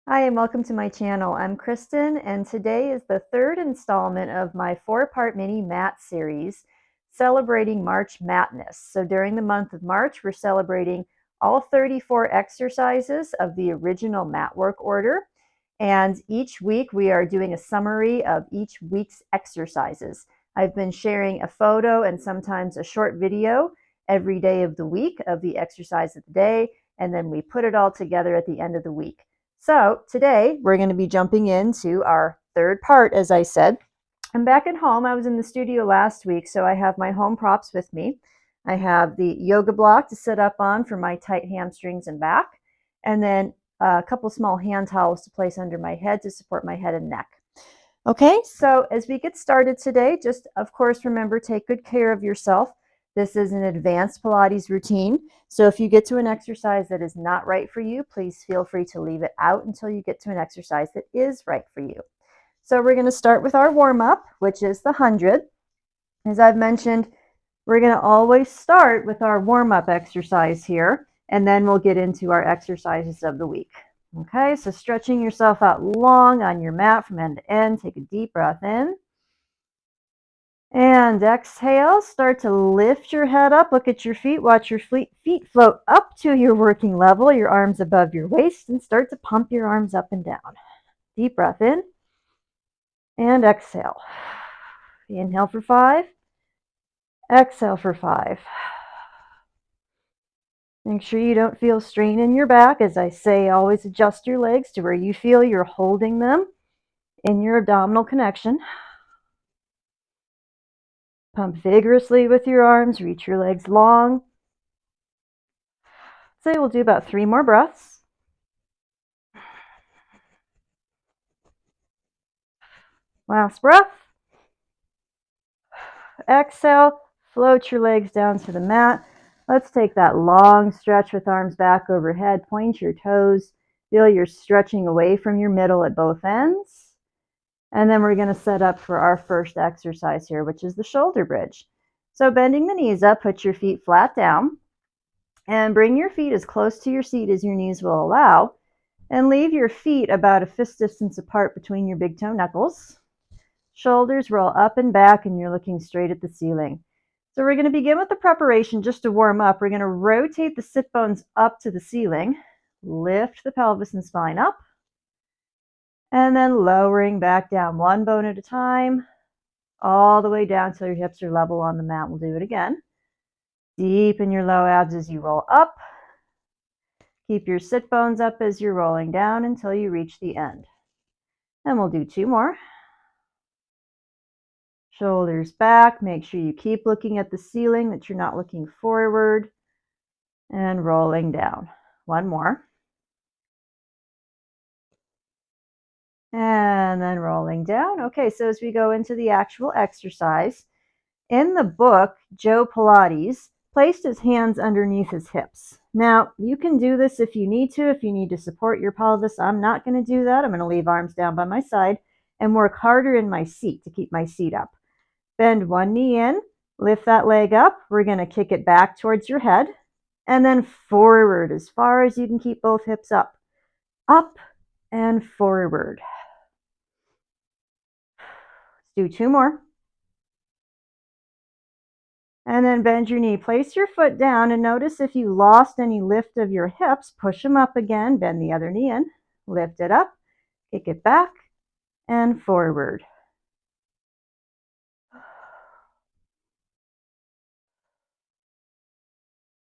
Hi, and welcome to my channel. I'm Kristen, and today is the third installment of my 4-part mini mat series celebrating March Madness. So during the month of March, we're celebrating all 34 exercises of the original mat work order. And each week we are doing a summary of each week's exercises. I've been sharing a photo and sometimes a short video every day of the week of the exercise of the day, and then we put it all together at the end of the week. So today we're going to be jumping into our third part, as I said. I'm back at home. I was in the studio last week, so I have my home props with me. I have the yoga block to sit up on for my tight hamstrings and back, and then a couple small hand towels to place under my head to support my head and neck. Okay, so as we get started today, just of course remember, take good care of yourself. This is an advanced Pilates routine. So if you get to an exercise that is not right for you, please feel free to leave it out until you get to an exercise that is right for you. So we're going to start with our warm-up, which is the 100. As I've mentioned, we're going to always start with our warm-up exercise here, and then we'll get into our exercises of the week. Okay, so stretching yourself out long on your mat from end to end. Take a deep breath in. And exhale, start to lift your head up, look at your feet, watch your feet float up to your working level, your arms above your waist, and start to pump your arms up and down. Deep breath in and exhale. Inhale for 5, exhale for 5. Make sure you don't feel strain in your back. As I say, always adjust your legs to where you feel you're holding them in your abdominal connection. Pump vigorously with your arms, reach your legs long. So we'll do about 3 more breaths. Last breath. Exhale, float your legs down to the mat. Let's take that long stretch with arms back overhead. Point your toes. Feel you're stretching away from your middle at both ends. And then we're going to set up for our first exercise here, which is the shoulder bridge. So bending the knees up, put your feet flat down and bring your feet as close to your seat as your knees will allow, and leave your feet about a fist distance apart between your big toe knuckles. Shoulders roll up and back, and you're looking straight at the ceiling. So we're going to begin with the preparation just to warm up. We're going to rotate the sit bones up to the ceiling, lift the pelvis and spine up, and then lowering back down one bone at a time, all the way down till your hips are level on the mat. We'll do it again. Deepen your low abs as you roll up. Keep your sit bones up as you're rolling down until you reach the end. And we'll do 2 more. Shoulders back. Make sure you keep looking at the ceiling, that you're not looking forward. And rolling down. 1 more. And then rolling down. Okay, so as we go into the actual exercise, in the book, Joe Pilates placed his hands underneath his hips. Now, you can do this if you need to support your pelvis. I'm not going to do that. I'm going to leave arms down by my side and work harder in my seat to keep my seat up. Bend one knee in, lift that leg up. We're going to kick it back towards your head and then forward as far as you can keep both hips up. Up and forward. Let's do 2 more. And then bend your knee. Place your foot down and notice if you lost any lift of your hips, push them up again, bend the other knee in, lift it up, kick it back, and forward.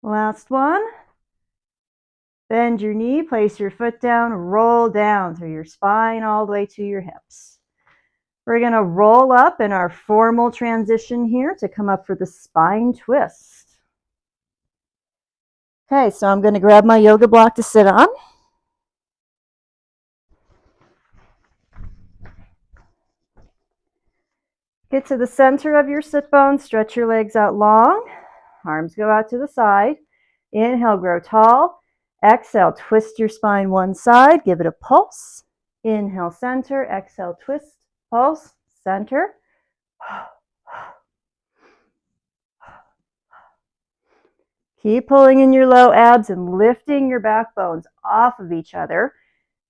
Last one. Bend your knee, place your foot down, roll down through your spine all the way to your hips. We're going to roll up in our formal transition here to come up for the spine twist. Okay, so I'm going to grab my yoga block to sit on. Get to the center of your sit bones, stretch your legs out long, arms go out to the side. Inhale, grow tall. Exhale, twist your spine one side, give it a pulse. Inhale, center. Exhale, twist, pulse, center. Keep pulling in your low abs and lifting your back bones off of each other.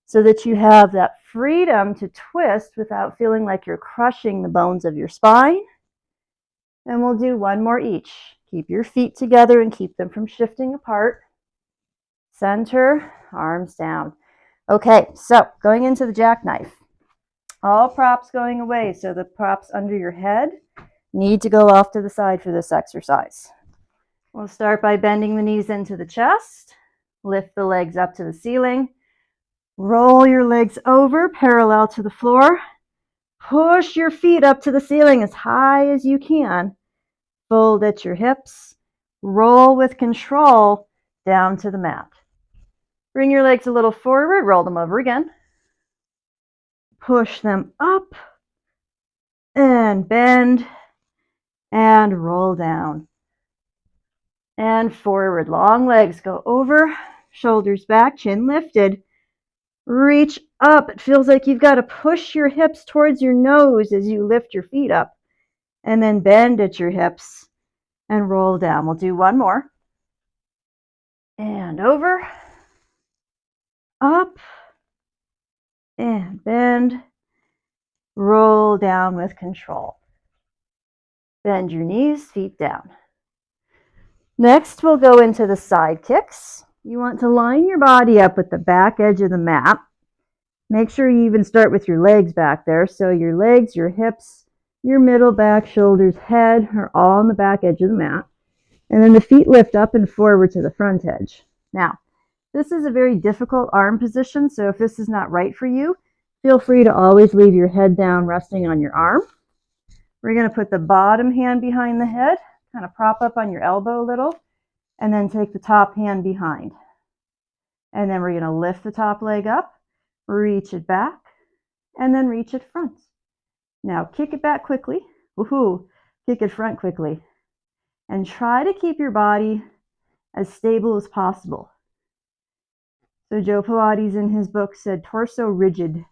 so that you have that freedom to twist without feeling like you're crushing the bones of your spine. And we'll do one more each. Keep your feet together and keep them from shifting apart. Center, arms down. Okay, so going into the jackknife. All props going away, so the props under your head need to go off to the side for this exercise. We'll start by bending the knees into the chest. Lift the legs up to the ceiling. Roll your legs over parallel to the floor. Push your feet up to the ceiling as high as you can. Fold at your hips. Roll with control down to the mat. Bring your legs a little forward. Roll them over again. Push them up and bend and roll down. And forward. Long legs go over, shoulders back, chin lifted. Reach up. It feels like you've got to push your hips towards your nose as you lift your feet up. And then bend at your hips and roll down. We'll do one more. And over, up, and bend. Roll down with control. Bend your knees, feet down. Next, we'll go into the side kicks. You want to line your body up with the back edge of the mat. Make sure you even start with your legs back there. So your legs, your hips, your middle back, shoulders, head are all on the back edge of the mat. And then the feet lift up and forward to the front edge. Now, this is a very difficult arm position, so if this is not right for you, feel free to always leave your head down resting on your arm. We're going to put the bottom hand behind the head, kind of prop up on your elbow a little, and then take the top hand behind. And then we're going to lift the top leg up, reach it back, and then reach it front. Now kick it back quickly. Woohoo! Kick it front quickly. And try to keep your body as stable as possible. So Joe Pilates in his book said torso rigid.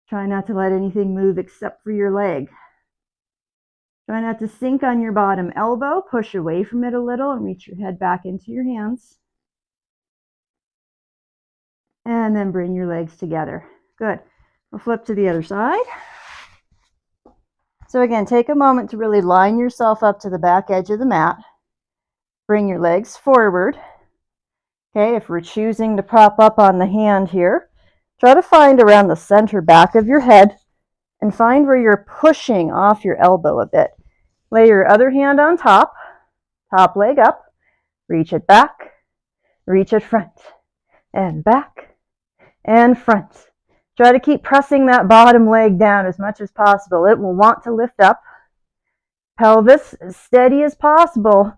Try not to let anything move except for your leg. Try not to sink on your bottom elbow. Push away from it a little and reach your head back into your hands. And then bring your legs together. Good. We'll flip to the other side. So again, take a moment to really line yourself up to the back edge of the mat. Bring your legs forward. Okay, if we're choosing to prop up on the hand here, try to find around the center back of your head and find where you're pushing off your elbow a bit. Lay your other hand on top, top leg up, reach it back, reach it front, and back, and front. Try to keep pressing that bottom leg down as much as possible. It will want to lift up. Pelvis as steady as possible.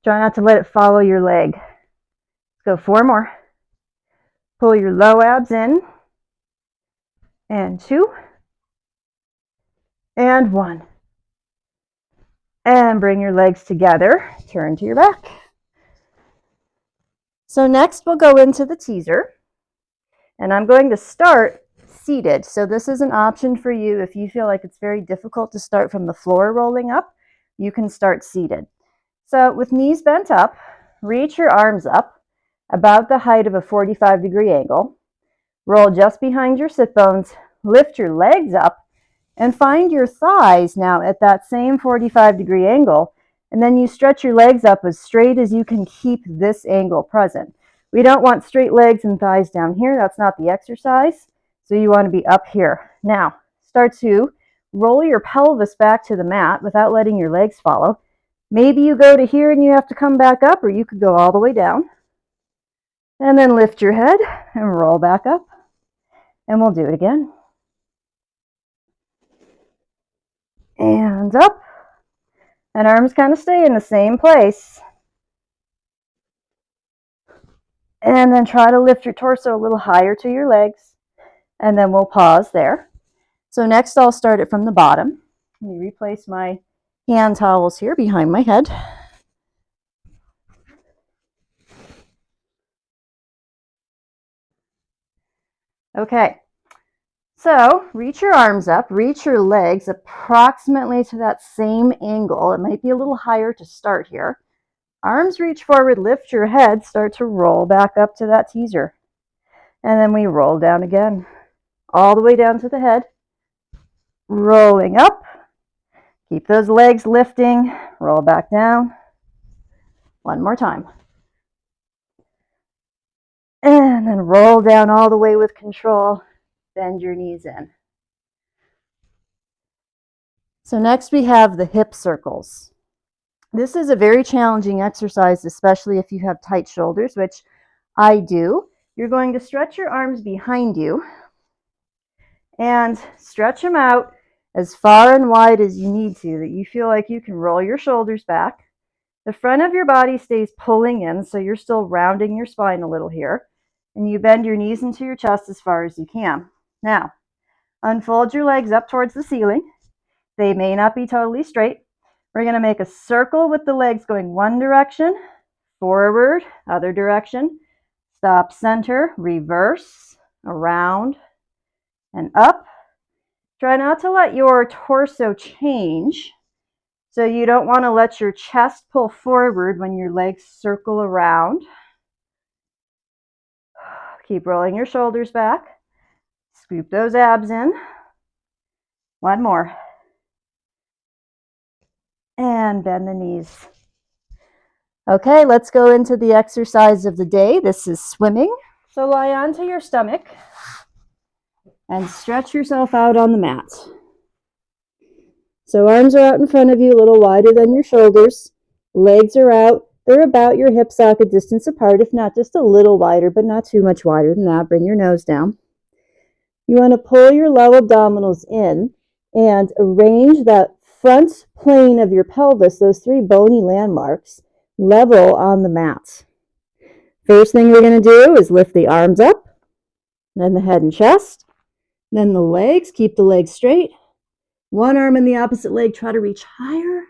Try not to let it follow your leg. Let's go 4 more. Pull your low abs in. And 2. And 1. And bring your legs together. Turn to your back. So next we'll go into the teaser. And I'm going to start seated. So this is an option for you if you feel like it's very difficult to start from the floor rolling up. You can start seated. So with knees bent up, reach your arms up about the height of a 45-degree angle. Roll just behind your sit bones. Lift your legs up and find your thighs now at that same 45-degree angle. And then you stretch your legs up as straight as you can keep this angle present. We don't want straight legs and thighs down here. That's not the exercise. So you want to be up here. Now, start to roll your pelvis back to the mat without letting your legs follow. Maybe you go to here and you have to come back up, or you could go all the way down. And then lift your head and roll back up. And we'll do it again. And up. And arms kind of stay in the same place. And then try to lift your torso a little higher to your legs. And then we'll pause there. So next I'll start it from the bottom. Let me replace my hand towels here behind my head. Okay, so reach your arms up, reach your legs approximately to that same angle. It might be a little higher to start here. Arms reach forward, lift your head, start to roll back up to that teaser. And then we roll down again, all the way down to the head, rolling up. Keep those legs lifting, roll back down. One more time. And then roll down all the way with control, bend your knees in. So next we have the hip circles. This is a very challenging exercise, especially if you have tight shoulders, which I do. You're going to stretch your arms behind you and stretch them out as far and wide as you need to, that you feel like you can roll your shoulders back. The front of your body stays pulling in, so you're still rounding your spine a little here. And you bend your knees into your chest as far as you can. Now, unfold your legs up towards the ceiling. They may not be totally straight. We're going to make a circle with the legs going one direction, forward, other direction, stop center, reverse, around, and up. Try not to let your torso change. So you don't want to let your chest pull forward when your legs circle around. Keep rolling your shoulders back. Scoop those abs in. One more. And bend the knees. Okay, let's go into the exercise of the day. This is swimming. So lie onto your stomach and stretch yourself out on the mat. So arms are out in front of you, a little wider than your shoulders. Legs are out. They're about your hip socket distance apart, if not just a little wider, but not too much wider than that. Bring your nose down. You want to pull your low abdominals in and arrange that front plane of your pelvis, those three bony landmarks, level on the mat. First thing we're going to do is lift the arms up, then the head and chest, then the legs. Keep the legs straight. One arm and the opposite leg, try to reach higher,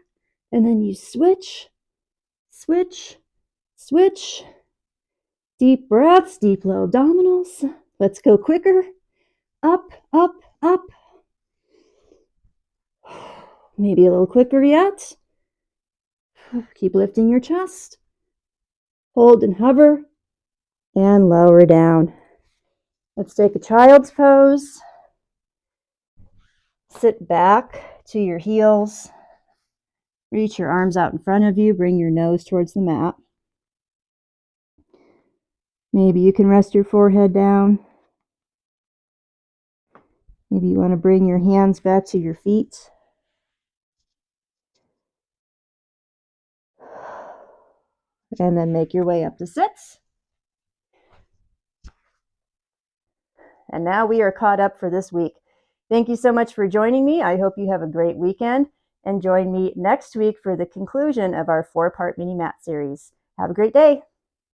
and then you switch, switch, switch. Deep breaths, deep low abdominals. Let's go quicker. Up, up, up. Maybe a little quicker yet. Keep lifting your chest. Hold and hover, and lower down. Let's take a child's pose. Sit back to your heels. Reach your arms out in front of you. Bring your nose towards the mat. Maybe you can rest your forehead down. Maybe you want to bring your hands back to your feet. And then make your way up to sits. And now we are caught up for this week. Thank you so much for joining me. I hope you have a great weekend. And join me next week for the conclusion of our 4-part mini mat series. Have a great day.